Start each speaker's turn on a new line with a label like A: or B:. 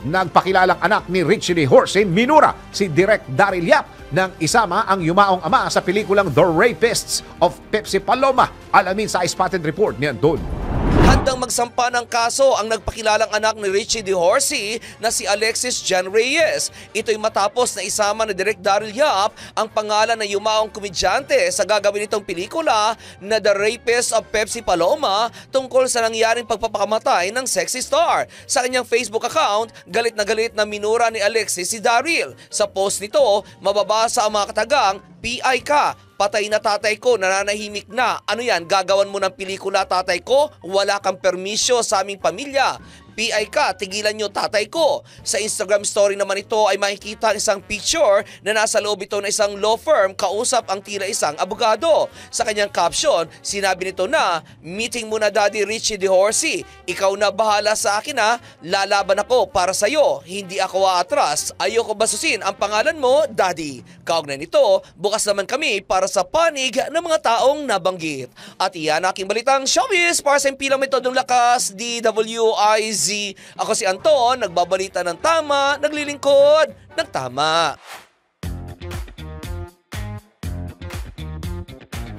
A: Nagpakilalang anak ni Richie De Horsey minura si Direk Daryl Yap nang isama ang yumaong ama sa pelikulang The Rapists of Pepsi Paloma. Alamin sa Spotted Report ni Anton.
B: Handang magsampa ng kaso ang nagpakilalang anak ni Richie De Horsey na si Alexis Jan Reyes. Ito'y matapos na isama ni Direk Daryl Yap ang pangalan ng yumaong komedyante sa gagawin nitong pelikula na The Rapists of Pepsi Paloma tungkol sa nangyaring pagpapakamatay ng sexy star. Sa kanyang Facebook account, galit na minura ni Alexis si Daryl. Sa post nito, mababasa ang mga katagang, "PI ka, patay na tatay ko, nananahimik na. Ano yan, gagawan mo ng pelikula tatay ko? Wala kang permisyo sa aming pamilya. PI ka, tigilan nyo tatay ko." Sa Instagram story naman ito ay makikita ang isang picture na nasa loob ito ng isang law firm kausap ang tila isang abogado. Sa kanyang caption, sinabi nito na, "Meeting mo na Daddy Richie De Horsey. Ikaw na bahala sa akin ha. Lalaban ako para sa'yo. Hindi ako aatras. Ayoko basusin ang pangalan mo, Daddy." Kaugnay nito, bukas naman kami para sa panig ng mga taong nabanggit. At iyan aking balitang showbiz para sa impilang metodong lakas, DWIZ. Ako si Anton, nagbabalita ng tama, naglilingkod ng tama.